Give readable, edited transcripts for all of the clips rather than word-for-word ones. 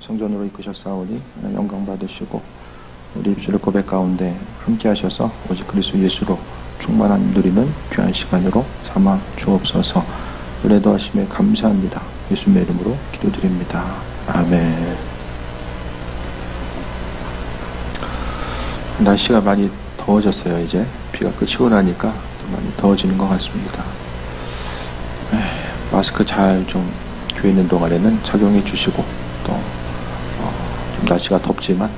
성전으로 이끄셨사오니 영광 받으시고 우리 입술의 고백 가운데 함께 하셔서 오직 그리스도 예수로 충만한 누리는 귀한 시간으로 삼아 주옵소서. 은혜도 하심에 감사합니다. 예수님의 이름으로 기도드립니다. 아멘. 날씨가 많이 더워졌어요. 이제 비가 그치고 나니까 많이 더워지는 것 같습니다. 마스크 잘 좀 교회 있는 동안에는 착용해 주시고 또 좀 날씨가 덥지만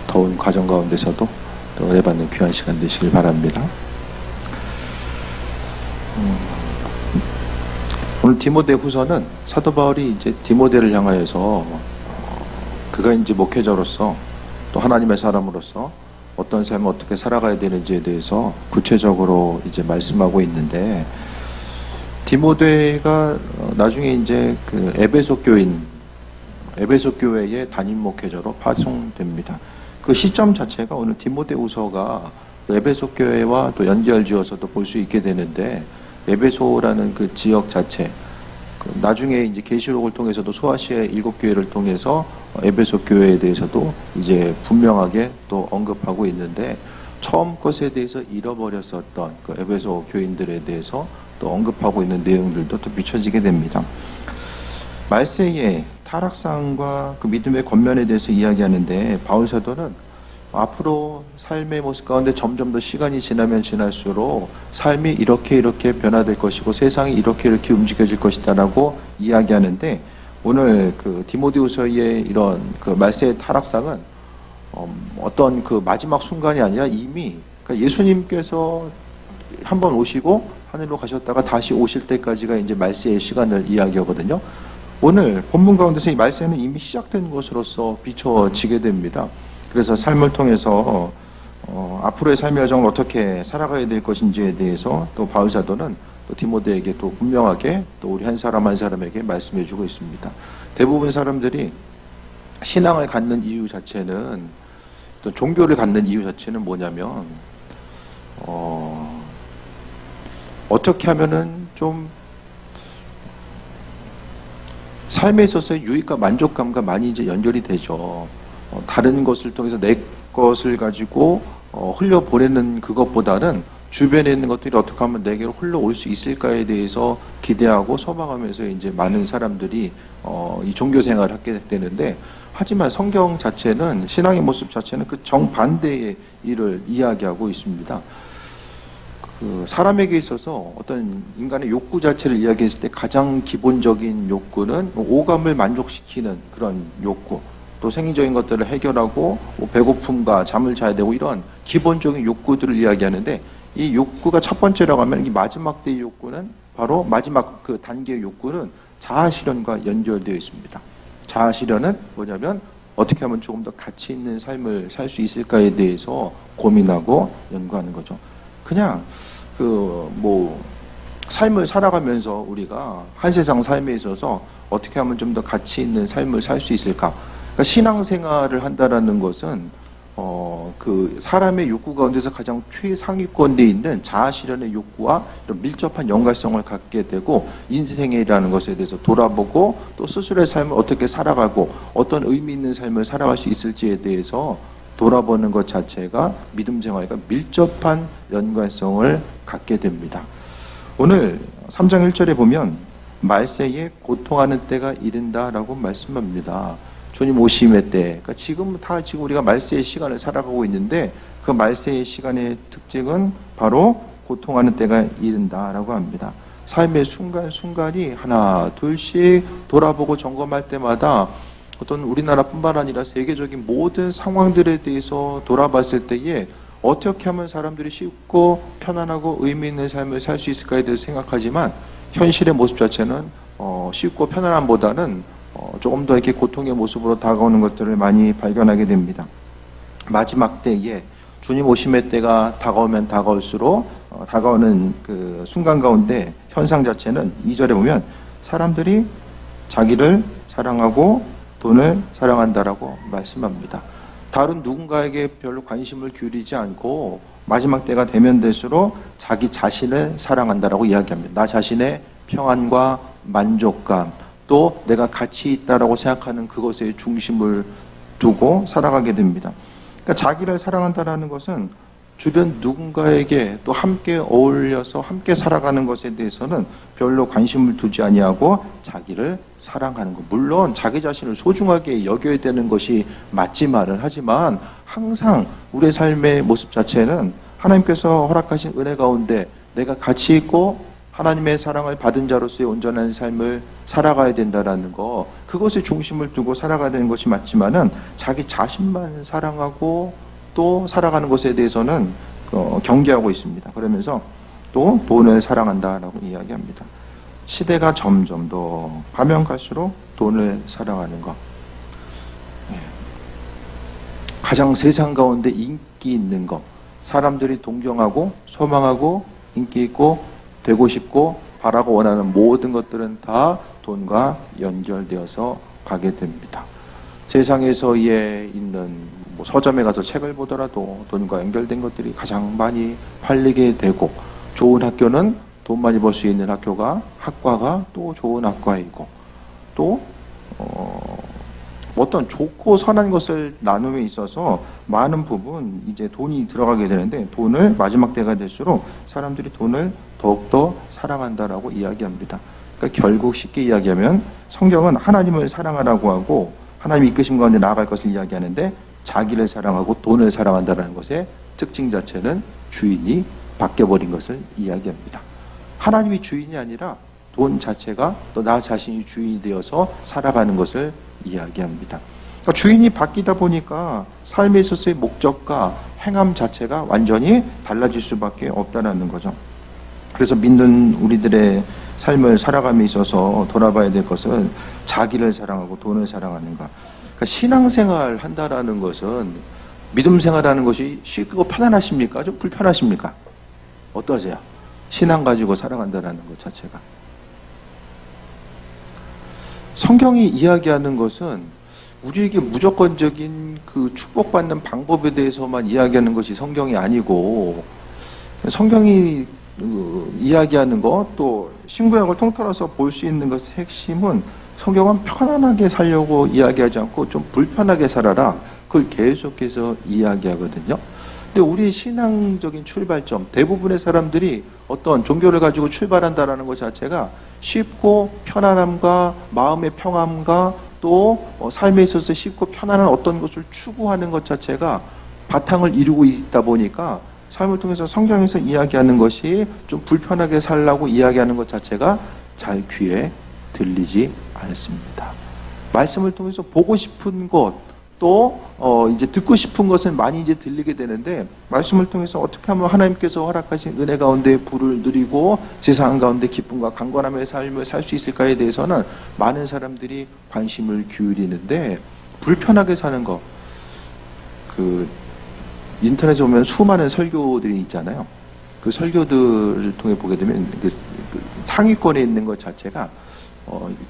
더운 과정 가운데서도 또 은혜 받는 귀한 시간 되시길 바랍니다. 오늘 디모데 후서는 사도 바울이 이제 디모데를 향하여서 그가 이제 목회자로서 또 하나님의 사람으로서 어떤 삶을 어떻게 살아가야 되는지에 대해서 구체적으로 이제 말씀하고 있는데, 디모데가 나중에 이제 그 에베소 교회의 담임 목회자로 파송됩니다. 그 시점 자체가 오늘 디모데후서가 에베소 교회와 또 연결지어서도 볼 수 있게 되는데, 에베소라는 그 지역 자체, 나중에 이제 계시록을 통해서도 소아시아의 7교회를 통해서 에베소 교회에 대해서도 이제 분명하게 또 언급하고 있는데, 처음 것에 대해서 잃어버렸었던 그 에베소 교인들에 대해서 또 언급하고 있는 내용들도 또 비춰지게 됩니다. 말세의 타락상과 그 믿음의 권면에 대해서 이야기하는데, 바울 사도는 앞으로 삶의 모습 가운데 점점 더 시간이 지나면 지날수록 삶이 이렇게 변화될 것이고 세상이 이렇게 움직여질 것이다라고 이야기하는데, 오늘 그 디모데후서의 이런 그 말세의 타락상은 어떤 그 마지막 순간이 아니라 이미 그러니까 예수님께서 한번 오시고 하늘로 가셨다가 다시 오실 때까지가 이제 말세의 시간을 이야기하거든요. 오늘 본문 가운데서 이 말세는 이미 시작된 것으로서 비춰지게 됩니다. 그래서 삶을 통해서 앞으로의 삶의 여정을 어떻게 살아가야 될 것인지에 대해서 또 바울 사도는 또 디모데에게 또 분명하게 또 우리 한 사람 한 사람에게 말씀해주고 있습니다. 대부분 사람들이 신앙을 갖는 이유 자체는, 또 종교를 갖는 이유 자체는 뭐냐면 어떻게 하면은 좀 삶에 있어서의 유익과 만족감과 많이 이제 연결이 되죠. 다른 것을 통해서 내 것을 가지고 흘려보내는 그것보다는 주변에 있는 것들이 어떻게 하면 내게로 흘러올 수 있을까에 대해서 기대하고 소망하면서 이제 많은 사람들이 이 종교 생활을 하게 되는데, 하지만 성경 자체는, 신앙의 모습 자체는 그 정반대의 일을 이야기하고 있습니다. 그 사람에게 있어서 어떤 인간의 욕구 자체를 이야기했을 때 가장 기본적인 욕구는 오감을 만족시키는 그런 욕구, 또 생리적인 것들을 해결하고 배고픔과 잠을 자야 되고 이런 기본적인 욕구들을 이야기하는데, 이 욕구가 첫 번째라고 하면 이 마지막 때의 욕구는 바로 마지막 그 단계의 욕구는 자아실현과 연결되어 있습니다. 자아실현은 뭐냐면 어떻게 하면 조금 더 가치 있는 삶을 살 수 있을까에 대해서 고민하고 연구하는 거죠. 그냥 삶을 살아가면서 우리가 한 세상 삶에 있어서 어떻게 하면 좀 더 가치 있는 삶을 살 수 있을까? 그러니까 신앙생활을 한다라는 것은 그 사람의 욕구 가운데서 가장 최상위권에 있는 자아실현의 욕구와 이런 밀접한 연관성을 갖게 되고, 인생이라는 것에 대해서 돌아보고 또 스스로의 삶을 어떻게 살아가고 어떤 의미 있는 삶을 살아갈 수 있을지에 대해서 돌아보는 것 자체가 믿음 생활과 밀접한 연관성을 갖게 됩니다. 오늘 3장 1절에 보면 말세에 고통하는 때가 이른다라고 말씀합니다. 주님 오심의 때, 그러니까 지금 우리가 말세의 시간을 살아가고 있는데, 그 말세의 시간의 특징은 바로 고통하는 때가 이른다라고 합니다. 삶의 순간순간이 하나 둘씩 돌아보고 점검할 때마다 어떤 우리나라뿐만 아니라 세계적인 모든 상황들에 대해서 돌아봤을 때에 어떻게 하면 사람들이 쉽고 편안하고 의미 있는 삶을 살 수 있을까에 대해서 생각하지만, 현실의 모습 자체는 쉽고 편안함보다는 조금 더 이렇게 고통의 모습으로 다가오는 것들을 많이 발견하게 됩니다. 마지막 때에 주님 오심의 때가 다가오면 다가올수록 다가오는 그 순간 가운데 현상 자체는 2절에 보면 사람들이 자기를 사랑하고 돈을 사랑한다라고 말씀합니다. 다른 누군가에게 별로 관심을 기울이지 않고 마지막 때가 되면 될수록 자기 자신을 사랑한다라고 이야기합니다. 나 자신의 평안과 만족감, 또 내가 가치 있다라고 생각하는 그것에 중심을 두고 살아가게 됩니다. 그러니까 자기를 사랑한다라는 것은 주변 누군가에게 또 함께 어울려서 함께 살아가는 것에 대해서는 별로 관심을 두지 아니하고 자기를 사랑하는 것. 물론 자기 자신을 소중하게 여겨야 되는 것이 맞지만은 하지만 항상 우리의 삶의 모습 자체는 하나님께서 허락하신 은혜 가운데 내가 가치 있고 하나님의 사랑을 받은 자로서의 온전한 삶을 살아가야 된다라는 거, 그것에 중심을 두고 살아가야 되는 것이 맞지만은 자기 자신만 사랑하고 또 살아가는 것에 대해서는 경계하고 있습니다. 그러면서 또 돈을 사랑한다라고 이야기합니다. 시대가 점점 더 가면 갈수록 돈을 사랑하는 것. 가장 세상 가운데 인기 있는 것. 사람들이 동경하고 소망하고 인기 있고 되고 싶고 바라고 원하는 모든 것들은 다 돈과 연결되어서 가게 됩니다. 세상에서의 있는 서점에 가서 책을 보더라도 돈과 연결된 것들이 가장 많이 팔리게 되고, 좋은 학교는 돈 많이 벌 수 있는 학과가 또 좋은 학과이고, 또 어떤 좋고 선한 것을 나눔에 있어서 많은 부분 이제 돈이 들어가게 되는데, 돈을 마지막 때가 될수록 사람들이 돈을 더욱더 사랑한다라고 이야기합니다. 그러니까 결국 쉽게 이야기하면 성경은 하나님을 사랑하라고 하고 하나님이 이끄심 가운데 나아갈 것을 이야기하는데, 자기를 사랑하고 돈을 사랑한다는 것의 특징 자체는 주인이 바뀌어버린 것을 이야기합니다. 하나님이 주인이 아니라 돈 자체가 또 나 자신이 주인이 되어서 살아가는 것을 이야기합니다. 그러니까 주인이 바뀌다 보니까 삶에 있어서의 목적과 행함 자체가 완전히 달라질 수밖에 없다는 거죠. 그래서 믿는 우리들의 삶을 살아감에 있어서 돌아봐야 될 것은 자기를 사랑하고 돈을 사랑하는 것. 그러니까 신앙생활 한다라는 것은, 믿음 생활하는 것이 쉽고 편안하십니까? 좀 불편하십니까? 어떠세요? 신앙 가지고 살아간다는 것 자체가. 성경이 이야기하는 것은 우리에게 무조건적인 그 축복받는 방법에 대해서만 이야기하는 것이 성경이 아니고, 성경이 이야기하는 것, 또 신구약을 통틀어서 볼 수 있는 것의 핵심은, 성경은 편안하게 살려고 이야기하지 않고 좀 불편하게 살아라, 그걸 계속해서 이야기하거든요. 근데 우리 신앙적인 출발점, 대부분의 사람들이 어떤 종교를 가지고 출발한다라는 것 자체가 쉽고 편안함과 마음의 평안과 또 삶에 있어서 쉽고 편안한 어떤 것을 추구하는 것 자체가 바탕을 이루고 있다 보니까, 삶을 통해서 성경에서 이야기하는 것이 좀 불편하게 살라고 이야기하는 것 자체가 잘 귀에 들리지 않습니다. 말씀을 통해서 보고 싶은 것, 또 이제 듣고 싶은 것은 많이 이제 들리게 되는데, 말씀을 통해서 어떻게 하면 하나님께서 허락하신 은혜 가운데 부를 누리고 세상 가운데 기쁨과 강건함의 삶을 살 수 있을까에 대해서는 많은 사람들이 관심을 기울이는데, 불편하게 사는 것, 인터넷에 보면 수많은 설교들이 있잖아요. 그 설교들을 통해 보게 되면 상위권에 있는 것 자체가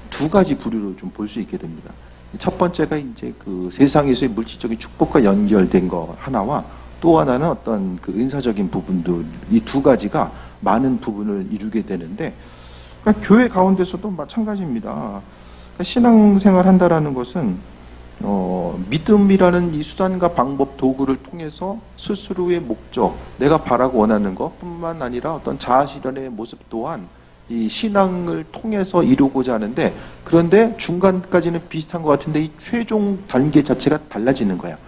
두 가지 부류로 좀 볼 수 있게 됩니다. 첫 번째가 이제 그 세상에서의 물질적인 축복과 연결된 거 하나와, 또 하나는 어떤 그 은사적인 부분들, 이 두 가지가 많은 부분을 이루게 되는데, 그러니까 교회 가운데서도 마찬가지입니다. 그러니까 신앙생활 한다라는 것은 믿음이라는 이 수단과 방법, 도구를 통해서 스스로의 목적, 내가 바라고 원하는 것뿐만 아니라 어떤 자아실현의 모습 또한 이 신앙을 통해서 이루고자 하는데, 그런데 중간까지는 비슷한 것 같은데 이 최종 단계 자체가 달라지는 거야.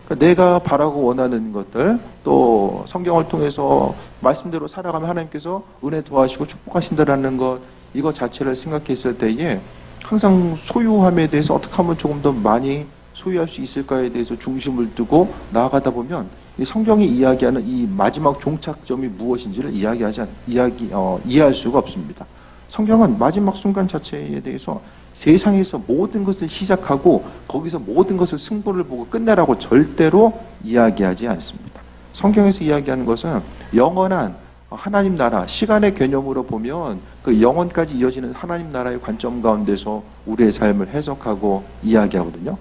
그러니까 내가 바라고 원하는 것들, 또 성경을 통해서 말씀대로 살아가면 하나님께서 은혜 도와주시고 축복하신다라는 것, 이거 자체를 생각했을 때에 항상 소유함에 대해서 어떻게 하면 조금 더 많이 소유할 수 있을까에 대해서 중심을 두고 나아가다 보면, 이 성경이 이야기하는 이 마지막 종착점이 무엇인지를 이해할 수가 없습니다. 성경은 마지막 순간 자체에 대해서 세상에서 모든 것을 시작하고 거기서 모든 것을 승부를 보고 끝내라고 절대로 이야기하지 않습니다. 성경에서 이야기하는 것은 영원한 하나님 나라, 시간의 개념으로 보면 그 영원까지 이어지는 하나님 나라의 관점 가운데서 우리의 삶을 해석하고 이야기하거든요.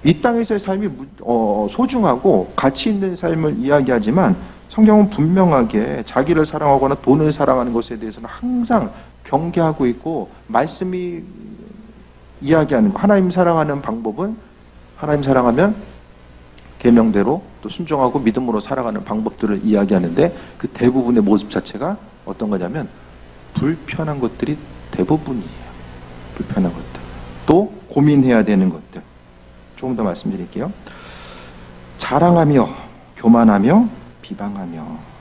이 땅에서의 삶이 소중하고 가치 있는 삶을 이야기하지만, 성경은 분명하게 자기를 사랑하거나 돈을 사랑하는 것에 대해서는 항상 경계하고 있고, 말씀이 이야기하는 거. 하나님 사랑하는 방법은 하나님 사랑하면 계명대로 또 순종하고 믿음으로 살아가는 방법들을 이야기하는데 그 대부분의 모습 자체가 어떤 거냐면 불편한 것들이 대부분이에요. 불편한 것들. 또 고민해야 되는 것들. 조금 더 말씀드릴게요. 자랑하며 교만하며 비방하며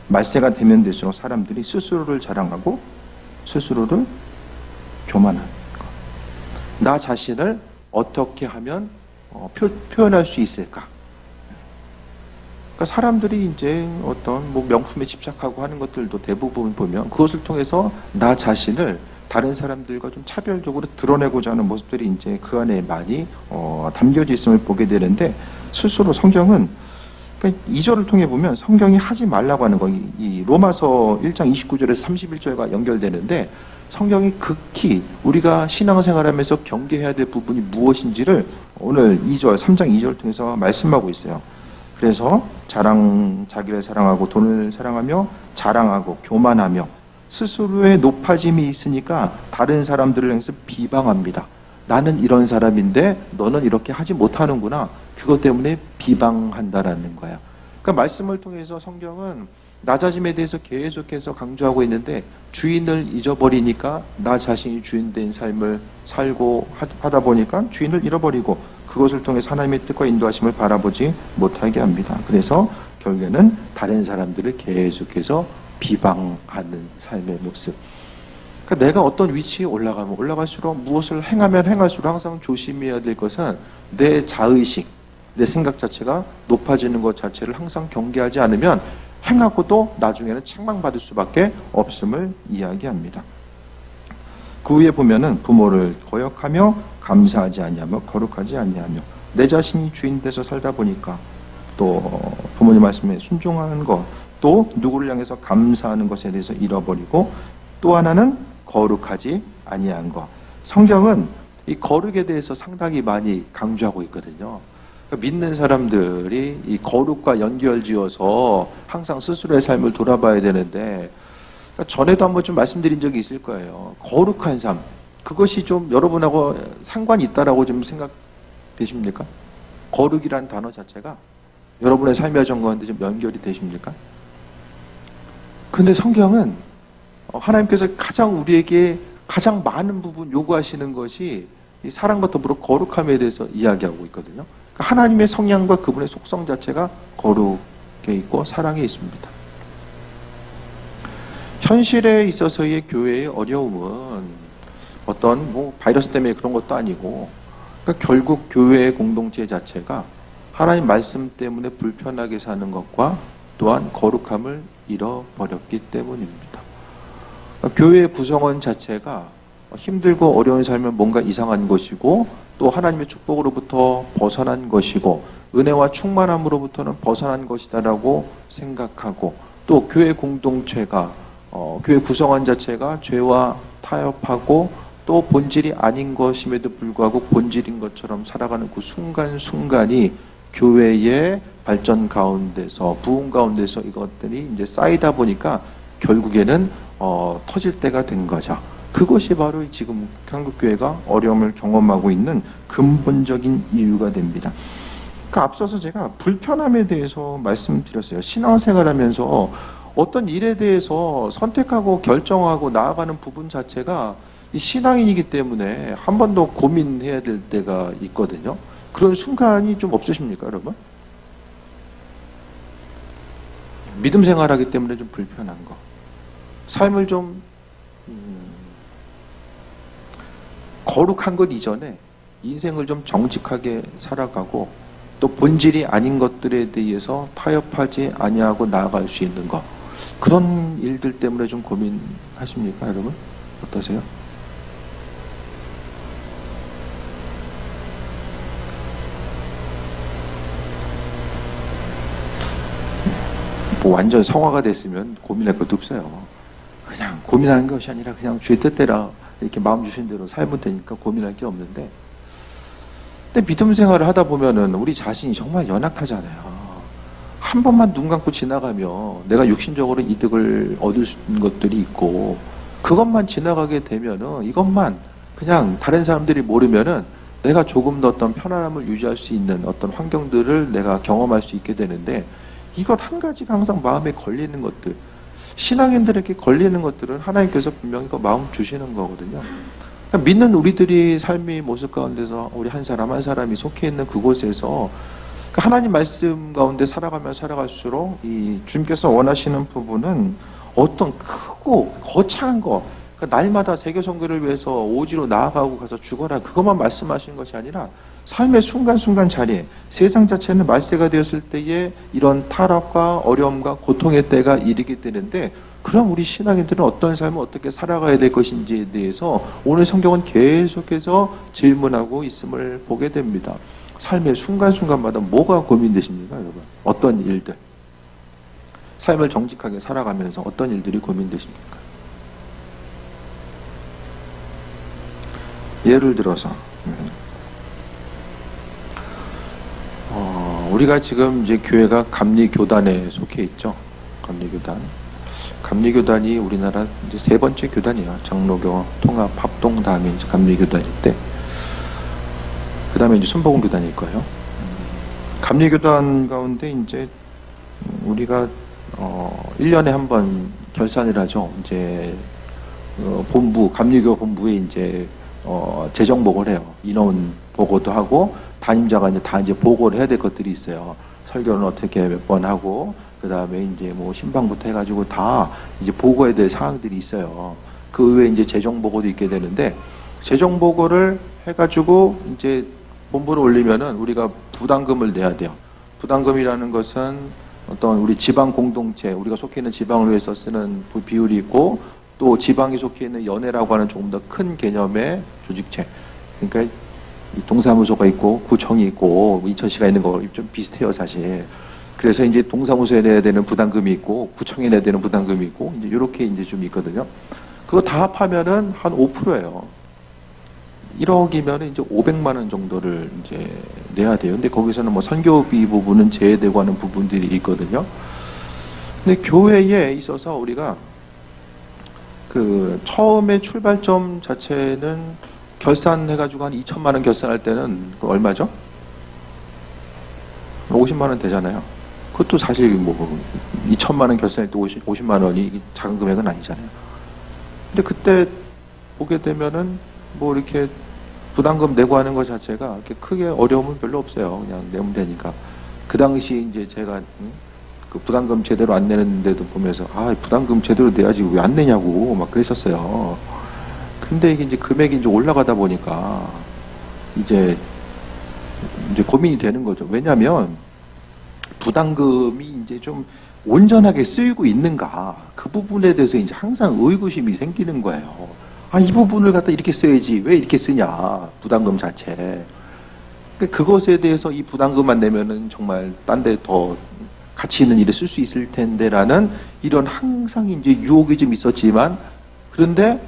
말세가 되면 될수록 사람들이 스스로를 자랑하고 스스로를 교만하는 것. 나 자신을 어떻게 하면 표현할 수 있을까? 그러니까 사람들이 이제 어떤 뭐 명품에 집착하고 하는 것들도 대부분 보면 그것을 통해서 나 자신을 다른 사람들과 좀 차별적으로 드러내고자 하는 모습들이 이제 그 안에 많이 담겨져 있음을 보게 되는데 스스로 성경은 그러니까 2절을 통해 보면 성경이 하지 말라고 하는 거, 이 로마서 1장 29절에서 31절과 연결되는데 성경이 극히 우리가 신앙생활하면서 경계해야 될 부분이 무엇인지를 오늘 2절, 3장 2절을 통해서 말씀하고 있어요. 그래서 자기를 사랑하고 돈을 사랑하며 자랑하고 교만하며 스스로의 높아짐이 있으니까 다른 사람들을 향해서 비방합니다. 나는 이런 사람인데 너는 이렇게 하지 못하는구나. 그것 때문에 비방한다라는 거야. 그러니까 말씀을 통해서 성경은 낮아짐에 대해서 계속해서 강조하고 있는데 주인을 잊어버리니까 나 자신이 주인된 삶을 살고 하다 보니까 주인을 잃어버리고 그것을 통해서 하나님의 뜻과 인도하심을 바라보지 못하게 합니다. 그래서 결국에는 다른 사람들을 계속해서 비방하는 삶의 모습. 그러니까 내가 어떤 위치에 올라가면 올라갈수록 무엇을 행하면 행할수록 항상 조심해야 될 것은 내 자의식, 내 생각 자체가 높아지는 것 자체를 항상 경계하지 않으면 행하고도 나중에는 책망받을 수밖에 없음을 이야기합니다. 그 위에 보면은 부모를 거역하며 감사하지 아니하며 거룩하지 아니하며 내 자신이 주인 돼서 살다 보니까 또 부모님 말씀에 순종하는 것, 또 누구를 향해서 감사하는 것에 대해서 잃어버리고 또 하나는 거룩하지 아니한 것. 성경은 이 거룩에 대해서 상당히 많이 강조하고 있거든요. 그러니까 믿는 사람들이 이 거룩과 연결지어서 항상 스스로의 삶을 돌아봐야 되는데 그러니까 전에도 한번 좀 말씀드린 적이 있을 거예요. 거룩한 삶. 그것이 좀 여러분하고 상관이 있다라고 좀 생각되십니까? 거룩이란 단어 자체가 여러분의 삶의 정과인데 좀 연결이 되십니까? 근데 성경은 하나님께서 가장 우리에게 가장 많은 부분 요구하시는 것이 이 사랑과 더불어 거룩함에 대해서 이야기하고 있거든요. 그러니까 하나님의 성향과 그분의 속성 자체가 거룩에 있고 사랑에 있습니다. 현실에 있어서의 교회의 어려움은 어떤 뭐 바이러스 때문에 그런 것도 아니고 그러니까 결국 교회의 공동체 자체가 하나님 말씀 때문에 불편하게 사는 것과 또한 거룩함을 잃어버렸기 때문입니다. 그러니까 교회의 구성원 자체가 힘들고 어려운 삶은 뭔가 이상한 것이고 또 하나님의 축복으로부터 벗어난 것이고 은혜와 충만함으로부터는 벗어난 것이다라고 생각하고 또 교회 공동체가 교회 구성원 자체가 죄와 타협하고 또 본질이 아닌 것임에도 불구하고 본질인 것처럼 살아가는 그 순간순간이 교회의 발전 가운데서 부흥 가운데서 이것들이 이제 쌓이다 보니까 결국에는 터질 때가 된 거죠. 그것이 바로 지금 한국교회가 어려움을 경험하고 있는 근본적인 이유가 됩니다. 그러니까 앞서서 제가 불편함에 대해서 말씀드렸어요. 신앙생활하면서 어떤 일에 대해서 선택하고 결정하고 나아가는 부분 자체가 이 신앙인이기 때문에 한 번 더 고민해야 될 때가 있거든요. 그런 순간이 좀 없으십니까, 여러분? 믿음 생활하기 때문에 좀 불편한 거. 삶을 좀 거룩한 것 이전에 인생을 좀 정직하게 살아가고 또 본질이 아닌 것들에 대해서 타협하지 아니하고 나아갈 수 있는 것. 그런 일들 때문에 좀 고민하십니까, 여러분? 어떠세요? 뭐 완전 성화가 됐으면 고민할 것도 없어요. 그냥 고민하는 것이 아니라 그냥 주의 뜻대로 이렇게 마음 주신 대로 살면 되니까 고민할 게 없는데, 근데 믿음 생활을 하다 보면은 우리 자신이 정말 연약하잖아요. 한 번만 눈 감고 지나가면 내가 육신적으로 이득을 얻을 수 있는 것들이 있고 그것만 지나가게 되면은 이것만 그냥 다른 사람들이 모르면은 내가 조금 더 어떤 편안함을 유지할 수 있는 어떤 환경들을 내가 경험할 수 있게 되는데, 이것 한 가지가 항상 마음에 걸리는 것들, 신앙인들에게 걸리는 것들은 하나님께서 분명히 그 마음 주시는 거거든요. 그러니까 믿는 우리들이 삶의 모습 가운데서 우리 한 사람 한 사람이 속해 있는 그곳에서 하나님 말씀 가운데 살아가면 살아갈수록 이 주님께서 원하시는 부분은 어떤 크고 거창한 거, 그러니까 날마다 세계 선교를 위해서 오지로 나아가고 가서 죽어라, 그것만 말씀하시는 것이 아니라 삶의 순간순간 자리에 세상 자체는 말세가 되었을 때에 이런 타락과 어려움과 고통의 때가 이르게 되는데, 그럼 우리 신앙인들은 어떤 삶을 어떻게 살아가야 될 것인지에 대해서 오늘 성경은 계속해서 질문하고 있음을 보게 됩니다. 삶의 순간순간마다 뭐가 고민되십니까, 여러분? 어떤 일들? 삶을 정직하게 살아가면서 어떤 일들이 고민되십니까? 예를 들어서 우리가 지금 이제 교회가 감리교단에 속해 있죠. 감리교단. 감리교단이 우리나라 이제 세 번째 교단이에요. 장로교, 통합, 합동 다음에 이제 감리교단일 때, 그 다음에 이제 순복음교단일 거예요. 감리교단 가운데 이제 우리가 1년에 한 번 결산을 하죠. 이제 본부, 감리교 본부에 이제 재정 보고를 해요. 인원 보고도 하고 담임자가 이제 다 이제 보고를 해야 될 것들이 있어요. 설교는 어떻게 몇 번 하고, 그 다음에 이제 뭐 신방부터 해가지고 다 이제 보고해야 될 사항들이 있어요. 그 외에 이제 재정 보고도 있게 되는데, 재정 보고를 해가지고 이제 본부를 올리면은 우리가 부담금을 내야 돼요. 부담금이라는 것은 어떤 우리 지방 공동체, 우리가 속해 있는 지방을 위해서 쓰는 비율이 있고, 또 지방이 속해 있는 연회라고 하는 조금 더 큰 개념의 조직체. 그러니까 이 동사무소가 있고 구청이 있고 인천시가 있는 거 좀 비슷해요, 사실. 그래서 이제 동사무소에 내야 되는 부담금이 있고 구청에 내야 되는 부담금이 있고 이제 이렇게 이제 좀 있거든요. 그거 다 합하면은 한 5%예요. 1억이면 이제 500만 원 정도를 이제 내야 돼요. 근데 거기서는 뭐 선교비 부분은 제외되고 하는 부분들이 있거든요. 근데 교회에 있어서 우리가 그 처음에 출발점 자체는 결산해가지고 한 2천만 원 결산할 때는 그 얼마죠? 50만 원 되잖아요. 그것도 사실 뭐 2천만 원 결산할 때 50만 원이 작은 금액은 아니잖아요. 근데 그때 보게 되면은 뭐 이렇게 부담금 내고 하는 것 자체가 이렇게 크게 어려움은 별로 없어요. 그냥 내면 되니까. 그 당시 이제 제가 그 부담금 제대로 안 내는데도 보면서 부담금 제대로 내야지 왜 안 내냐고 막 그랬었어요. 근데 이게 이제 금액이 이제 올라가다 보니까 이제 고민이 되는 거죠. 왜냐하면 부담금이 이제 좀 온전하게 쓰이고 있는가, 그 부분에 대해서 이제 항상 의구심이 생기는 거예요. 이 부분을 갖다 이렇게 써야지 왜 이렇게 쓰냐, 부담금 자체. 그것에 대해서 이 부담금만 내면은 정말 딴 데 더 가치 있는 일에 쓸 수 있을 텐데라는 이런 항상 이제 유혹이 좀 있었지만, 그런데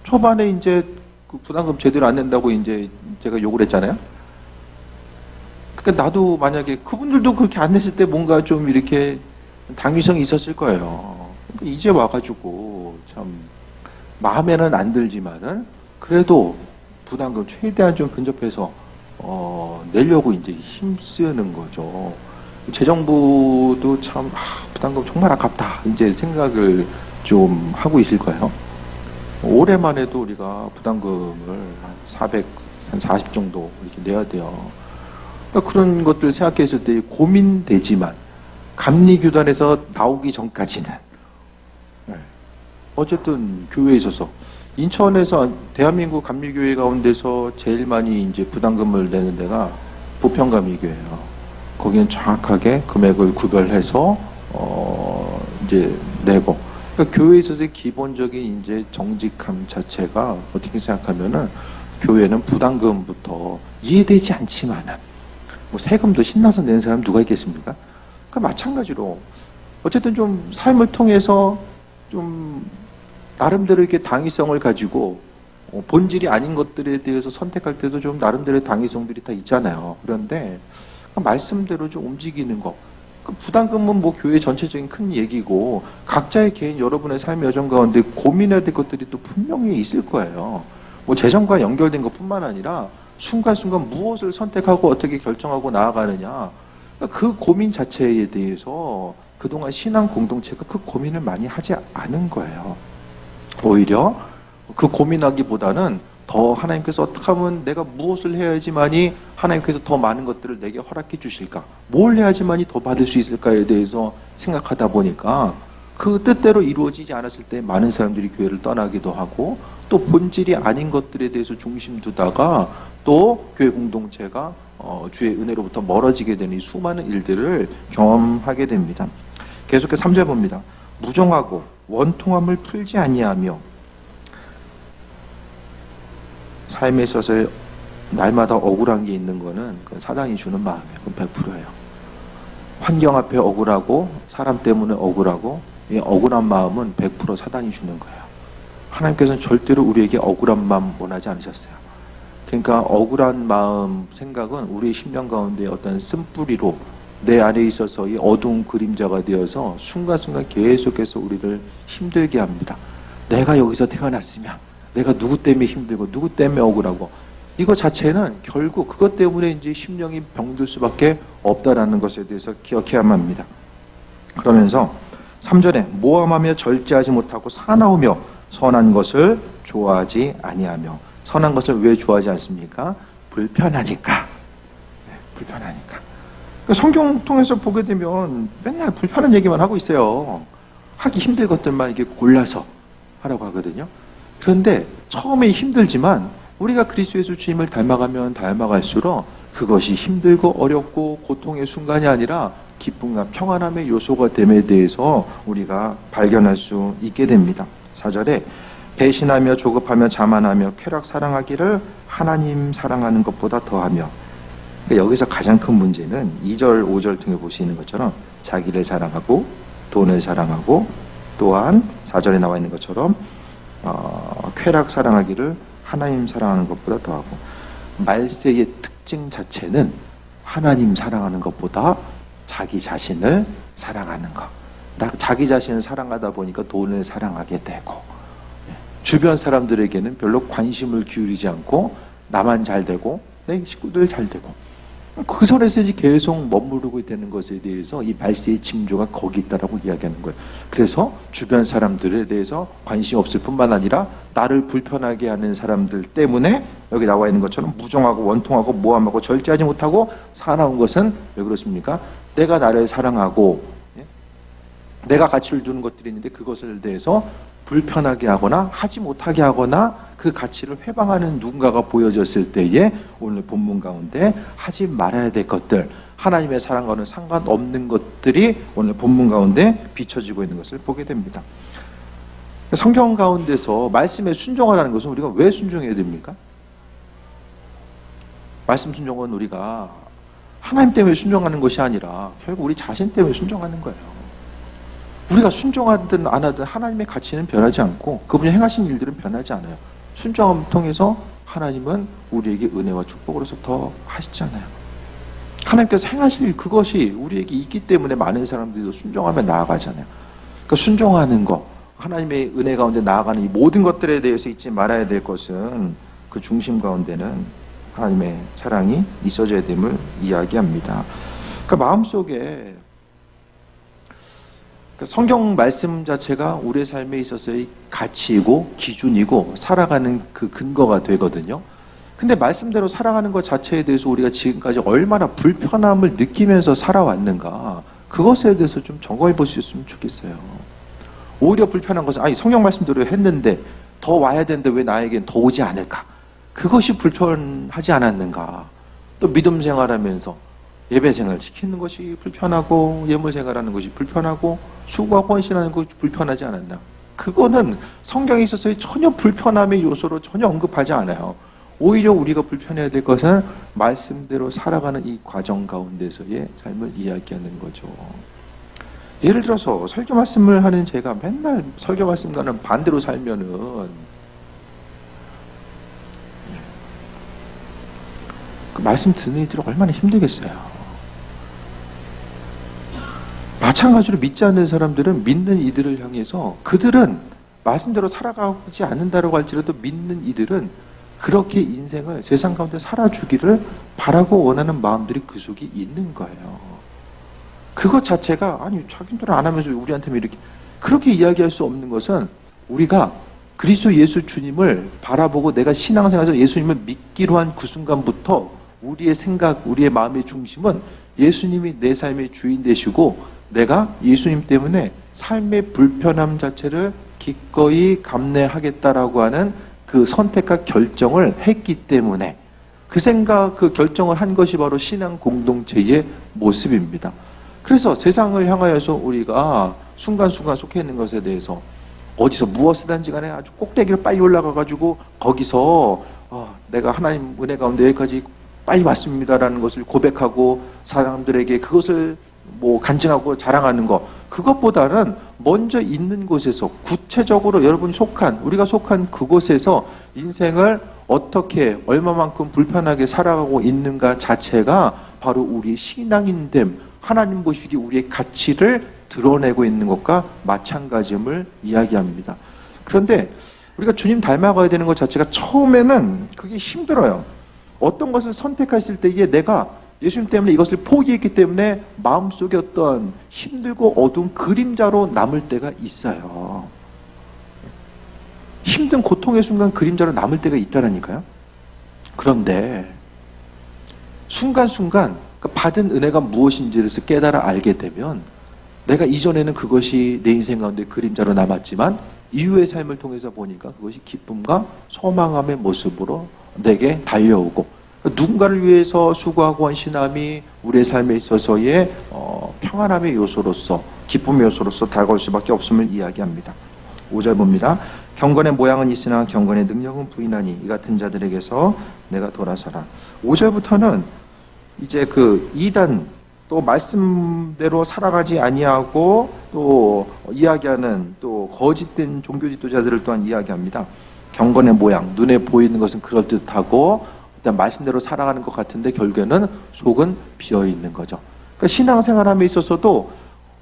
초반에 이제 그 부담금 제대로 안 낸다고 이제 제가 욕을 했잖아요. 그러니까 나도 만약에 그분들도 그렇게 안 냈을 때 뭔가 좀 이렇게 당위성이 있었을 거예요. 그러니까 이제 와가지고 참 마음에는 안 들지만은 그래도 부담금 최대한 좀 근접해서 내려고 이제 힘쓰는 거죠. 재정부도 참 부담금 정말 아깝다 이제 생각을 좀 하고 있을 거예요. 올해만 해도 우리가 부담금을 한 40 정도 이렇게 내야 돼요. 그러니까 그런 것들 생각했을 때 고민되지만, 감리교단에서 나오기 전까지는 어쨌든 교회에 있어서 인천에서 대한민국 감리교회 가운데서 제일 많이 이제 부담금을 내는 데가 부평감리교회예요. 거기는 정확하게 금액을 구별해서 이제 내고. 그러니까 교회에 있어서의 기본적인 이제 정직함 자체가 어떻게 생각하면은 교회는 부담금부터 이해되지 않지만은 뭐 세금도 신나서 내는 사람 누가 있겠습니까? 그러니까 마찬가지로 어쨌든 좀 삶을 통해서 좀 나름대로 이렇게 당위성을 가지고 본질이 아닌 것들에 대해서 선택할 때도 좀 나름대로의 당위성들이 다 있잖아요. 그런데 말씀대로 좀 움직이는 거. 그 부담금은 뭐 교회 전체적인 큰 얘기고, 각자의 개인 여러분의 삶의 여정 가운데 고민해야 될 것들이 또 분명히 있을 거예요. 뭐 재정과 연결된 것뿐만 아니라 순간순간 무엇을 선택하고 어떻게 결정하고 나아가느냐, 그러니까 그 고민 자체에 대해서 그동안 신앙 공동체가 그 고민을 많이 하지 않은 거예요. 오히려 그 고민하기보다는 더 하나님께서 어떻게 하면 내가 무엇을 해야지만이 하나님께서 더 많은 것들을 내게 허락해 주실까, 뭘 해야지만이 더 받을 수 있을까에 대해서 생각하다 보니까 그 뜻대로 이루어지지 않았을 때 많은 사람들이 교회를 떠나기도 하고, 또 본질이 아닌 것들에 대해서 중심 두다가 또 교회 공동체가 주의 은혜로부터 멀어지게 되는 이 수많은 일들을 경험하게 됩니다. 계속해서 3절 봅니다. 무정하고 원통함을 풀지 아니하며, 삶에 있어서 날마다 억울한 게 있는 거는 사단이 주는 마음이에요. 그건 100%예요. 환경 앞에 억울하고 사람 때문에 억울하고, 이 억울한 마음은 100% 사단이 주는 거예요. 하나님께서는 절대로 우리에게 억울한 마음 원하지 않으셨어요. 그러니까 억울한 마음, 생각은 우리의 심령 가운데 어떤 쓴뿌리로 내 안에 있어서 이 어두운 그림자가 되어서 순간순간 계속해서 우리를 힘들게 합니다. 내가 여기서 태어났으면 내가 누구 때문에 힘들고 누구 때문에 억울하고, 이거 자체는 결국 그것 때문에 이제 심령이 병들 수밖에 없다라는 것에 대해서 기억해야만 합니다. 그러면서 3절에 모함하며 절제하지 못하고 사나우며 선한 것을 좋아하지 아니하며, 선한 것을 왜 좋아하지 않습니까? 불편하니까. 네, 불편하니까. 그러니까 성경 통해서 보게 되면 맨날 불편한 얘기만 하고 있어요. 하기 힘들 것들만 이렇게 골라서 하라고 하거든요. 그런데 처음에 힘들지만 우리가 그리스도 예수 주님을 닮아가면 닮아갈수록 그것이 힘들고 어렵고 고통의 순간이 아니라 기쁨과 평안함의 요소가 됨에 대해서 우리가 발견할 수 있게 됩니다. 4절에 배신하며 조급하며 자만하며 쾌락 사랑하기를 하나님 사랑하는 것보다 더하며, 그러니까 여기서 가장 큰 문제는 2절, 5절 등에 보시는 것처럼 자기를 사랑하고 돈을 사랑하고, 또한 4절에 나와 있는 것처럼 쾌락 사랑하기를 하나님 사랑하는 것보다 더하고, 말세의 특징 자체는 하나님 사랑하는 것보다 자기 자신을 사랑하는 것. 자기 자신을 사랑하다 보니까 돈을 사랑하게 되고, 주변 사람들에게는 별로 관심을 기울이지 않고 나만 잘 되고 내 식구들 잘 되고, 그 선에서 이제 계속 머무르고 되는 것에 대해서 이 말세의 징조가 거기 있다라고 이야기하는 거예요. 그래서 주변 사람들에 대해서 관심이 없을 뿐만 아니라 나를 불편하게 하는 사람들 때문에 여기 나와 있는 것처럼 무정하고 원통하고 모함하고 절제하지 못하고 사나운 것은 왜 그렇습니까? 내가 나를 사랑하고 내가 가치를 두는 것들이 있는데 그것을 대해서 불편하게 하거나 하지 못하게 하거나 그 가치를 회방하는 누군가가 보여졌을 때에 오늘 본문 가운데 하지 말아야 될 것들, 하나님의 사랑과는 상관없는 것들이 오늘 본문 가운데 비춰지고 있는 것을 보게 됩니다. 성경 가운데서 말씀에 순종하라는 것은 우리가 왜 순종해야 됩니까? 말씀 순종은 우리가 하나님 때문에 순종하는 것이 아니라 결국 우리 자신 때문에 순종하는 거예요. 우리가 순종하든 안 하든 하나님의 가치는 변하지 않고 그분이 행하신 일들은 변하지 않아요. 순종함을 통해서 하나님은 우리에게 은혜와 축복으로서 더 하시잖아요. 하나님께서 행하실 그것이 우리에게 있기 때문에 많은 사람들이 순종하며 나아가잖아요. 그러니까 순종하는 것, 하나님의 은혜 가운데 나아가는 이 모든 것들에 대해서 잊지 말아야 될 것은 그 중심 가운데는 하나님의 사랑이 있어져야 됨을 이야기합니다. 그러니까 마음속에 성경 말씀 자체가 우리의 삶에 있어서의 가치이고 기준이고 살아가는 그 근거가 되거든요. 근데 말씀대로 살아가는 것 자체에 대해서 우리가 지금까지 얼마나 불편함을 느끼면서 살아왔는가, 그것에 대해서 좀 점검해 볼 수 있으면 좋겠어요. 오히려 불편한 것은 성경 말씀대로 했는데 더 와야 되는데 왜 나에겐 더 오지 않을까, 그것이 불편하지 않았는가. 또 믿음 생활하면서 예배 생활 지키는 것이 불편하고 예물 생활하는 것이 불편하고 수고하고 헌신하는 것이 불편하지 않았나. 그거는 성경에 있어서의 전혀 불편함의 요소로 전혀 언급하지 않아요. 오히려 우리가 불편해야 될 것은 말씀대로 살아가는 이 과정 가운데서의 삶을 이야기하는 거죠. 예를 들어서 설교 말씀을 하는 제가 맨날 설교 말씀과는 반대로 살면은 그 말씀 듣는 이들이 얼마나 힘들겠어요. 마찬가지로 믿지 않는 사람들은 믿는 이들을 향해서, 그들은 말씀대로 살아가지 않는다고 할지라도 믿는 이들은 그렇게 인생을 세상 가운데 살아주기를 바라고 원하는 마음들이 그 속에 있는 거예요. 그것 자체가 아니 자기들은 안 하면서 우리한테는 이렇게 그렇게 이야기할 수 없는 것은 우리가 그리스도 예수 주님을 바라보고 내가 신앙생활에서 예수님을 믿기로 한 그 순간부터 우리의 생각, 우리의 마음의 중심은 예수님이 내 삶의 주인 되시고 내가 예수님 때문에 삶의 불편함 자체를 기꺼이 감내하겠다라고 하는 그 선택과 결정을 했기 때문에 그 생각, 그 결정을 한 것이 바로 신앙 공동체의 모습입니다. 그래서 세상을 향하여서 우리가 순간순간 속해 있는 것에 대해서 어디서 무엇을 하든지 간에 아주 꼭대기를 빨리 올라가가지고 거기서 내가 하나님 은혜 가운데 여기까지 빨리 왔습니다라는 것을 고백하고 사람들에게 그것을 뭐 간증하고 자랑하는 것, 그것보다는 먼저 있는 곳에서 구체적으로 여러분 우리가 속한 그곳에서 인생을 어떻게 얼마만큼 불편하게 살아가고 있는가 자체가 바로 우리의 신앙인됨, 하나님 보시기에 우리의 가치를 드러내고 있는 것과 마찬가지임을 이야기합니다. 그런데 우리가 주님 닮아가야 되는 것 자체가 처음에는 그게 힘들어요. 어떤 것을 선택했을 때에 내가 예수님 때문에 이것을 포기했기 때문에 마음속에 어떤 힘들고 어두운 그림자로 남을 때가 있어요. 힘든 고통의 순간 그림자로 남을 때가 있다라니까요. 그런데 순간순간 받은 은혜가 무엇인지에 대해서 깨달아 알게 되면 내가 이전에는 그것이 내 인생 가운데 그림자로 남았지만 이후의 삶을 통해서 보니까 그것이 기쁨과 소망함의 모습으로 내게 달려오고 누군가를 위해서 수고하고 헌신함이 우리의 삶에 있어서의 평안함의 요소로서 기쁨의 요소로서 다가올 수밖에 없음을 이야기합니다. 5절 봅니다. 경건의 모양은 있으나 경건의 능력은 부인하니 이 같은 자들에게서 내가 돌아서라. 5절부터는 이제 그 이단 또 말씀대로 살아가지 아니하고 또 이야기하는 또 거짓된 종교 지도자들을 또한 이야기합니다. 경건의 모양, 눈에 보이는 것은 그럴듯하고 일단 말씀대로 살아가는 것 같은데 결국에는 속은 비어 있는 거죠. 그러니까 신앙생활함에 있어서도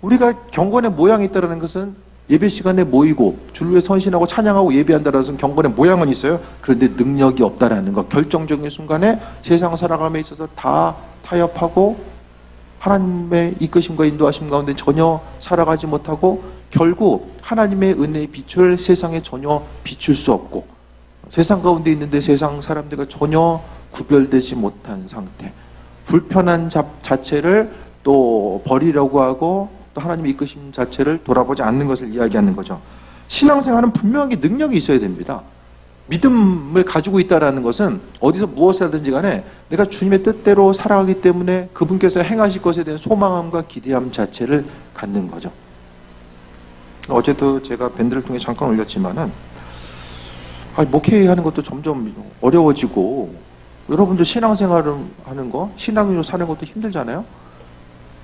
우리가 경건의 모양이 있다는 것은 예배 시간에 모이고 주를 위해 선신하고 찬양하고 예배한다는 것은 경건의 모양은 있어요. 그런데 능력이 없다라는 것, 결정적인 순간에 세상 살아감에 있어서 다 타협하고 하나님의 이끄심과 인도하심 가운데 전혀 살아가지 못하고 결국 하나님의 은혜의 빛을 세상에 전혀 비출 수 없고 세상 가운데 있는데 세상 사람들과 전혀 구별되지 못한 상태, 불편한 자체를 또 버리려고 하고 또 하나님의 이끄심 자체를 돌아보지 않는 것을 이야기하는 거죠. 신앙생활은 분명하게 능력이 있어야 됩니다. 믿음을 가지고 있다는 것은 어디서 무엇을 하든지 간에 내가 주님의 뜻대로 살아가기 때문에 그분께서 행하실 것에 대한 소망함과 기대함 자체를 갖는 거죠. 어제도 제가 밴드를 통해 잠깐 올렸지만은 목회하는 것도 점점 어려워지고 여러분들 신앙생활을 하는 거, 신앙으로 사는 것도 힘들잖아요.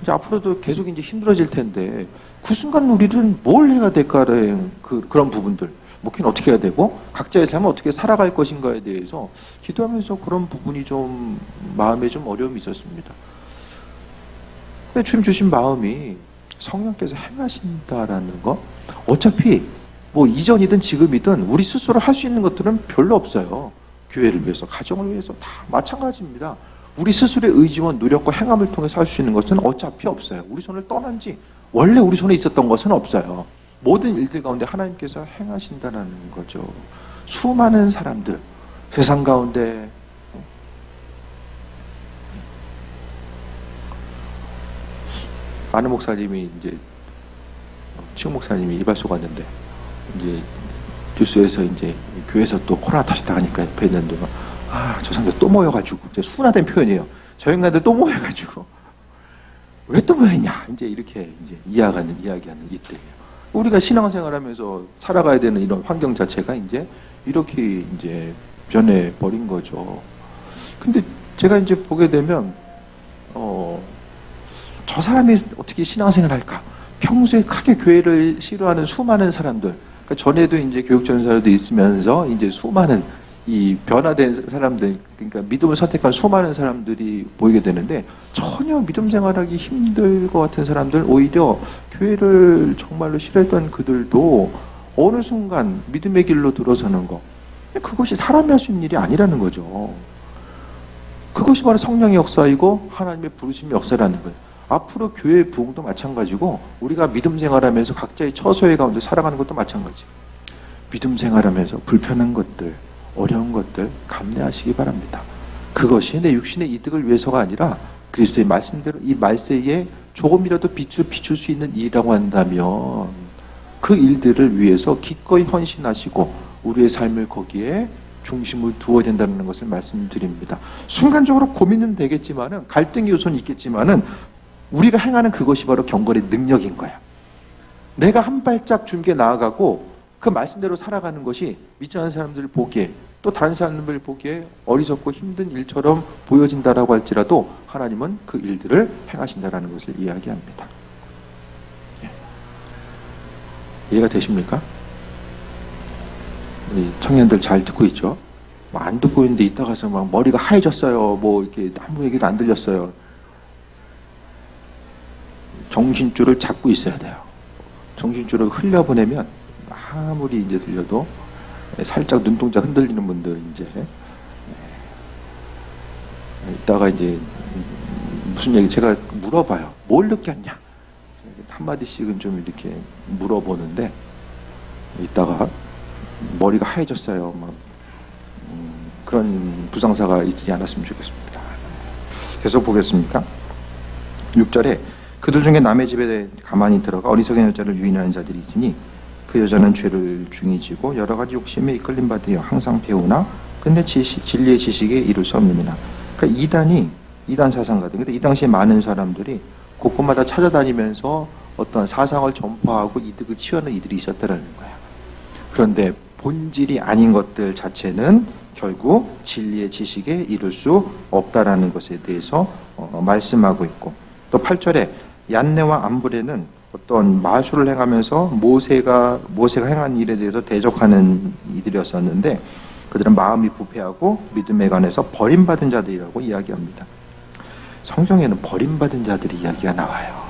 이제 앞으로도 계속 이제 힘들어질 텐데 그 순간 우리는 뭘 해야 될까라는 그런 부분들. 목회는 어떻게 해야 되고 각자의 삶은 어떻게 살아갈 것인가에 대해서 기도하면서 그런 부분이 좀 마음에 좀 어려움이 있었습니다. 근데 주님 주신 마음이 성령께서 행하신다라는 거, 어차피 뭐 이전이든 지금이든 우리 스스로 할 수 있는 것들은 별로 없어요. 교회를 위해서, 가정을 위해서 다 마찬가지입니다. 우리 스스로의 의지와 노력과 행함을 통해서 할 수 있는 것은 어차피 없어요. 우리 손을 떠난 지 원래 우리 손에 있었던 것은 없어요. 모든 일들 가운데 하나님께서 행하신다는 거죠. 수많은 사람들, 세상 가운데 많은 목사님이 이제 치용 목사님이 이발소 갔는데 이제 뉴스에서 이제 교회에서 또 코로나 터졌다 하니까 옆에 있는데 저 사람들 또 모여가지고 이제 순화된 표현이에요. 저 인간들 또 모여가지고 왜 또 모였냐 이제 이렇게 이제 이야기하는 이때예요. 우리가 신앙생활하면서 살아가야 되는 이런 환경 자체가 이제 이렇게 이제 변해 버린 거죠. 근데 제가 이제 보게 되면 저 사람이 어떻게 신앙생활을 할까? 평소에 크게 교회를 싫어하는 수많은 사람들. 그러니까 전에도 이제 교육전사로도 있으면서 이제 수많은 이 변화된 사람들, 그러니까 믿음을 선택한 수많은 사람들이 보이게 되는데 전혀 믿음 생활하기 힘들 것 같은 사람들, 오히려 교회를 정말로 싫어했던 그들도 어느 순간 믿음의 길로 들어서는 거, 그것이 사람이 할 수 있는 일이 아니라는 거죠. 그것이 바로 성령의 역사이고 하나님의 부르심의 역사라는 거예요. 앞으로 교회의 부흥도 마찬가지고 우리가 믿음 생활하면서 각자의 처소의 가운데 살아가는 것도 마찬가지예요. 믿음 생활하면서 불편한 것들, 어려운 것들 감내하시기 바랍니다. 그것이 내 육신의 이득을 위해서가 아니라 그리스도의 말씀대로 이 말세에 조금이라도 빛을 비출 수 있는 일이라고 한다면 그 일들을 위해서 기꺼이 헌신하시고 우리의 삶을 거기에 중심을 두어야 된다는 것을 말씀드립니다. 순간적으로 고민은 되겠지만은 갈등의 요소는 있겠지만은 우리가 행하는 그것이 바로 경건의 능력인 거야. 내가 한 발짝 준게 나아가고 그 말씀대로 살아가는 것이 믿지 않는 사람들 보기에 또 다른 사람들 보기에 어리석고 힘든 일처럼 보여진다라고 할지라도 하나님은 그 일들을 행하신다라는 것을 이야기합니다. 이해가 되십니까? 우리 청년들 잘 듣고 있죠? 안 듣고 있는데 이따 가서 막 머리가 하얘졌어요. 뭐 이렇게 아무 얘기도 안 들렸어요. 정신줄을 잡고 있어야 돼요. 정신줄을 흘려보내면 아무리 이제 들려도 살짝 눈동자 흔들리는 분들 이제 이따가 이제 무슨 얘기 제가 물어봐요. 뭘 느꼈냐? 한마디씩은 좀 이렇게 물어보는데 이따가 머리가 하얘졌어요. 막 그런 부상사가 있지 않았으면 좋겠습니다. 계속 보겠습니다. 6절에 그들 중에 남의 집에 가만히 들어가 어리석은 여자를 유인하는 자들이 있으니 그 여자는 죄를 중히 지고 여러 가지 욕심에 이끌림 받으여 항상 배우나 근데 진리의 지식에 이룰 수 없느니라. 그러니까 이단 사상가들. 근데 이 당시에 많은 사람들이 곳곳마다 찾아다니면서 어떤 사상을 전파하고 이득을 취하는 이들이 있었다라는 거야. 그런데 본질이 아닌 것들 자체는 결국 진리의 지식에 이룰 수 없다라는 것에 대해서 말씀하고 있고, 또 8절에 얀네와 암브레는 어떤 마술을 행하면서 모세가 행한 일에 대해서 대적하는 이들이었었는데 그들은 마음이 부패하고 믿음에 관해서 버림받은 자들이라고 이야기합니다. 성경에는 버림받은 자들이 이야기가 나와요.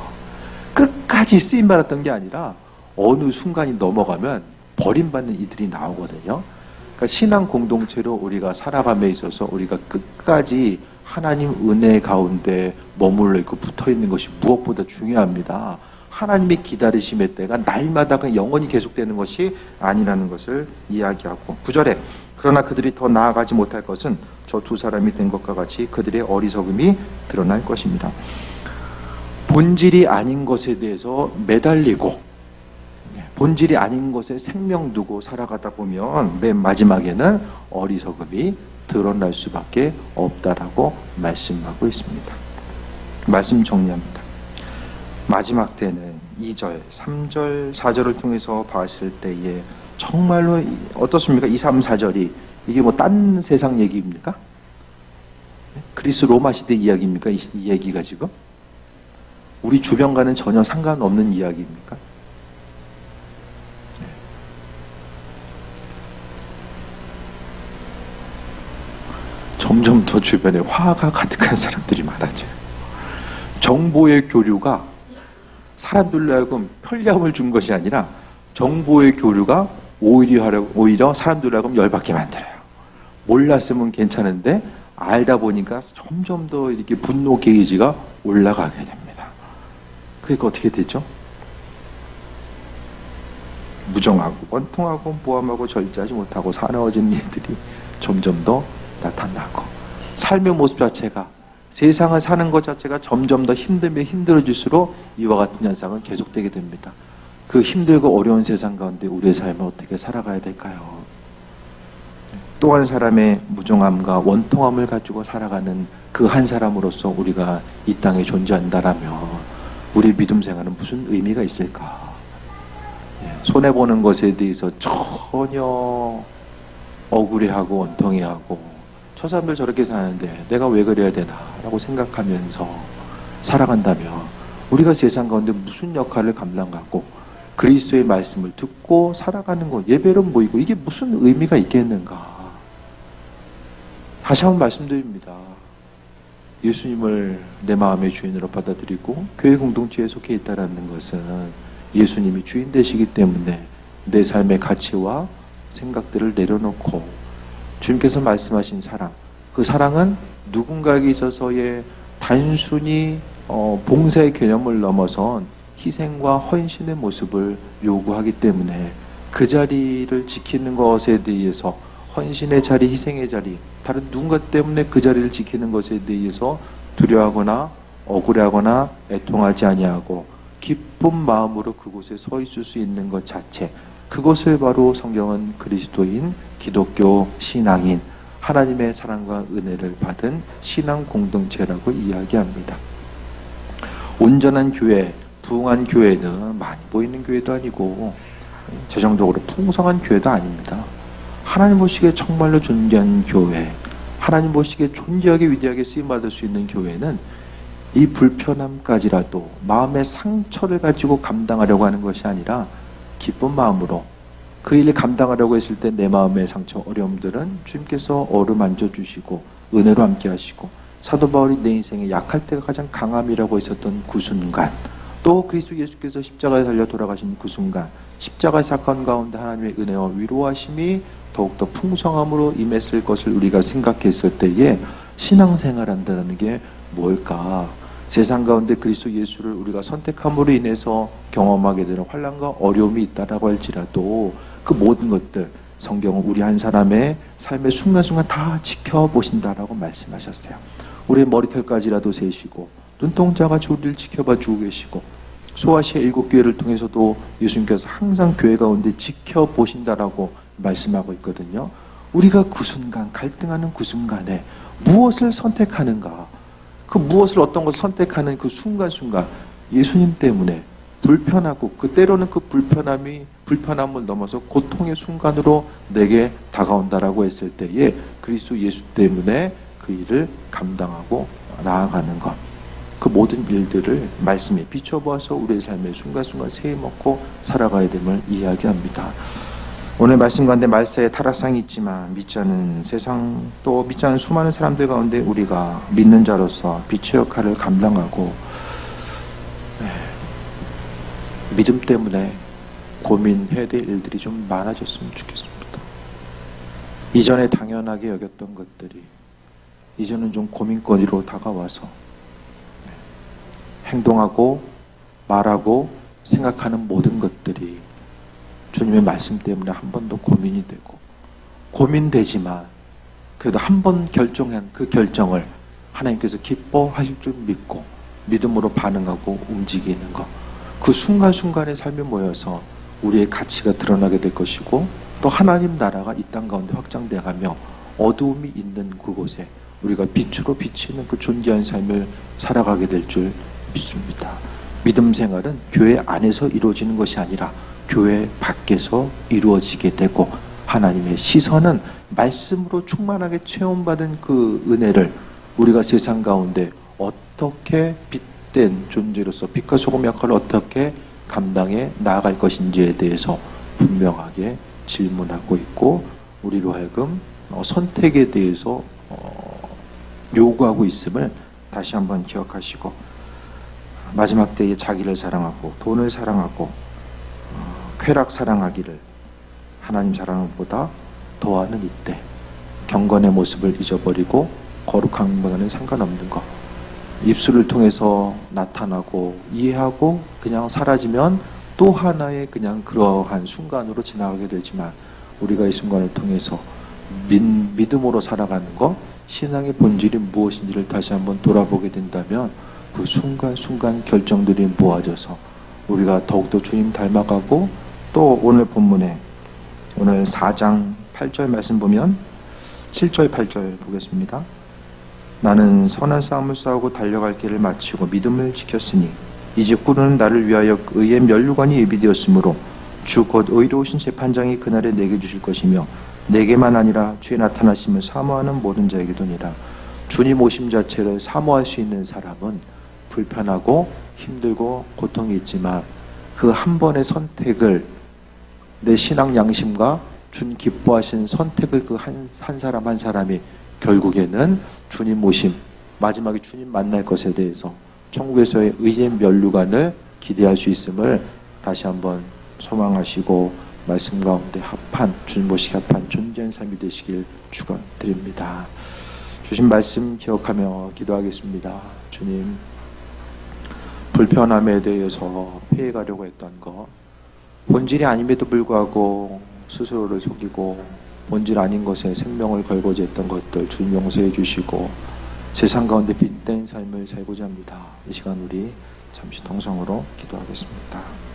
끝까지 쓰임받았던 게 아니라 어느 순간이 넘어가면 버림받는 이들이 나오거든요. 그러니까 신앙 공동체로 우리가 살아감에 있어서 우리가 끝까지 하나님 은혜 가운데 머물러 있고 붙어 있는 것이 무엇보다 중요합니다. 하나님의 기다리심의 때가 날마다 영원히 계속되는 것이 아니라는 것을 이야기하고, 9절에 그러나 그들이 더 나아가지 못할 것은 저 두 사람이 된 것과 같이 그들의 어리석음이 드러날 것입니다. 본질이 아닌 것에 대해서 매달리고 본질이 아닌 것에 생명 두고 살아가다 보면 맨 마지막에는 어리석음이 드러날 수밖에 없다라고 말씀하고 있습니다. 말씀 정리합니다. 마지막 때는 2절, 3절, 4절을 통해서 봤을 때에 정말로 어떻습니까? 2, 3, 4절이 이게 뭐 딴 세상 얘기입니까? 그리스 로마 시대 이야기입니까? 이 얘기가 지금? 우리 주변과는 전혀 상관없는 이야기입니까? 점점 더 주변에 화가 가득한 사람들이 많아져요. 정보의 교류가 사람들로 하여금 편리함을 준 것이 아니라 정보의 교류가 오히려 사람들로 하여금 열받게 만들어요. 몰랐으면 괜찮은데 알다 보니까 점점 더 이렇게 분노 게이지가 올라가게 됩니다. 그러니까 어떻게 되죠? 무정하고 원통하고 모함하고 절제하지 못하고 사나워진 일들이 점점 더 나타나고, 삶의 모습 자체가, 세상을 사는 것 자체가 점점 더 힘들면 힘들어질수록 이와 같은 현상은 계속되게 됩니다. 그 힘들고 어려운 세상 가운데 우리의 삶을 어떻게 살아가야 될까요? 또 한 사람의 무정함과 원통함을 가지고 살아가는 그 한 사람으로서 우리가 이 땅에 존재한다라면 우리 믿음 생활은 무슨 의미가 있을까? 손해보는 것에 대해서 전혀 억울해하고 원통해하고, 저 사람들 저렇게 사는데 내가 왜 그래야 되나 라고 생각하면서 살아간다면 우리가 세상 가운데 무슨 역할을 감당하고 그리스도의 말씀을 듣고 살아가는 것, 예배로 모이고 이게 무슨 의미가 있겠는가? 다시 한번 말씀드립니다. 예수님을 내 마음의 주인으로 받아들이고 교회 공동체에 속해 있다는 것은 예수님이 주인 되시기 때문에 내 삶의 가치와 생각들을 내려놓고 주님께서 말씀하신 사랑, 그 사랑은 누군가에게 있어서의 단순히 봉사의 개념을 넘어선 희생과 헌신의 모습을 요구하기 때문에 그 자리를 지키는 것에 대해서, 헌신의 자리, 희생의 자리, 다른 누군가 때문에 그 자리를 지키는 것에 대해서 두려워하거나 억울해하거나 애통하지 아니하고 기쁜 마음으로 그곳에 서 있을 수 있는 것 자체, 그것을 바로 성경은 그리스도인, 기독교 신앙인, 하나님의 사랑과 은혜를 받은 신앙 공동체라고 이야기합니다. 온전한 교회, 부흥한 교회는 많이 보이는 교회도 아니고 재정적으로 풍성한 교회도 아닙니다. 하나님 보시기에 정말로 존귀한 교회, 하나님 보시기에 존귀하게 위대하게 쓰임받을 수 있는 교회는 이 불편함까지라도 마음의 상처를 가지고 감당하려고 하는 것이 아니라 기쁜 마음으로 그 일을 감당하려고 했을 때 내 마음의 상처, 어려움들은 주님께서 어루만져 주시고 은혜로 함께 하시고, 사도 바울이 내 인생에 약할 때가 가장 강함이라고 했었던 그 순간, 또 그리스도 예수께서 십자가에 달려 돌아가신 그 순간, 십자가의 사건 가운데 하나님의 은혜와 위로하심이 더욱더 풍성함으로 임했을 것을 우리가 생각했을 때에 신앙생활한다는 게 뭘까? 세상 가운데 그리스도 예수를 우리가 선택함으로 인해서 경험하게 되는 환난과 어려움이 있다라고 할지라도 그 모든 것들 성경은 우리 한 사람의 삶의 순간순간 다 지켜보신다라고 말씀하셨어요. 우리의 머리털까지라도 세시고 눈동자같이 우리를 지켜봐 주고 계시고, 소아시아 7교회를 통해서도 예수님께서 항상 교회 가운데 지켜보신다라고 말씀하고 있거든요. 우리가 그 순간, 갈등하는 그 순간에 무엇을 선택하는가, 그 무엇을, 어떤 것을 선택하는 그 순간순간 예수님 때문에 불편하고, 그 때로는 그 불편함을 넘어서 고통의 순간으로 내게 다가온다라고 했을 때에 그리스도 예수 때문에 그 일을 감당하고 나아가는 것, 그 모든 일들을 말씀에 비춰보아서 우리의 삶의 순간순간 세워먹고 살아가야 됨을 이야기합니다. 오늘 말씀 가운데 말세에 타락상이 있지만 믿지 않은 세상, 또 믿지 않은 수많은 사람들 가운데 우리가 믿는 자로서 빛의 역할을 감당하고, 믿음 때문에 고민해야 될 일들이 좀 많아졌으면 좋겠습니다. 이전에 당연하게 여겼던 것들이 이제는 좀 고민거리로 다가와서 행동하고 말하고 생각하는 모든 것들이 주님의 말씀 때문에 한 번 더 고민이 되고, 고민되지만 그래도 한 번 결정한 그 결정을 하나님께서 기뻐하실 줄 믿고 믿음으로 반응하고 움직이는 것, 그 순간순간의 삶에 모여서 우리의 가치가 드러나게 될 것이고, 또 하나님 나라가 이 땅 가운데 확장되어가며 어두움이 있는 그곳에 우리가 빛으로 비치는 그 존귀한 삶을 살아가게 될 줄 믿습니다. 믿음 생활은 교회 안에서 이루어지는 것이 아니라 교회 밖에서 이루어지게 되고, 하나님의 시선은 말씀으로 충만하게 체험받은 그 은혜를 우리가 세상 가운데 어떻게 빛된 존재로서 빛과 소금 역할을 어떻게 감당해 나아갈 것인지에 대해서 분명하게 질문하고 있고, 우리로 하여금 선택에 대해서 요구하고 있음을 다시 한번 기억하시고, 마지막 때에 자기를 사랑하고 돈을 사랑하고 쾌락 사랑하기를 하나님 사랑보다 더하는 이때 경건의 모습을 잊어버리고 거룩한 것과는 상관없는 것, 입술을 통해서 나타나고 이해하고 그냥 사라지면 또 하나의 그냥 그러한 순간으로 지나가게 되지만, 우리가 이 순간을 통해서 믿음으로 살아가는 것, 신앙의 본질이 무엇인지를 다시 한번 돌아보게 된다면 그 순간순간 결정들이 모아져서 우리가 더욱더 주님 닮아가고, 또 오늘 본문에 오늘 4장 8절 말씀 보면 7절 8절 보겠습니다. 나는 선한 싸움을 싸우고 달려갈 길을 마치고 믿음을 지켰으니 이제 꾸르는 나를 위하여 의의 면류관이 예비되었으므로 주 곧 의로우신 재판장이 그날에 내게 주실 것이며 내게만 아니라 주의 나타나심을 사모하는 모든 자에게도니라. 주님 오심 자체를 사모할 수 있는 사람은 불편하고 힘들고 고통이 있지만 그 한 번의 선택을, 내 신앙 양심과 주님 기뻐하신 선택을 그 한 사람 한 사람이 결국에는 주님 오심, 마지막에 주님 만날 것에 대해서 천국에서의 의의 면류관을 기대할 수 있음을 다시 한번 소망하시고 말씀 가운데 합한, 주님 보시기 합한 존귀한 삶이 되시길 축원드립니다. 주신 말씀 기억하며 기도하겠습니다. 주님, 불편함에 대해서 피해가려고 했던 것, 본질이 아님에도 불구하고 스스로를 속이고 본질 아닌 것에 생명을 걸고자 했던 것들 주님 용서해 주시고 세상 가운데 빛된 삶을 살고자 합니다. 이 시간 우리 잠시 동성으로 기도하겠습니다.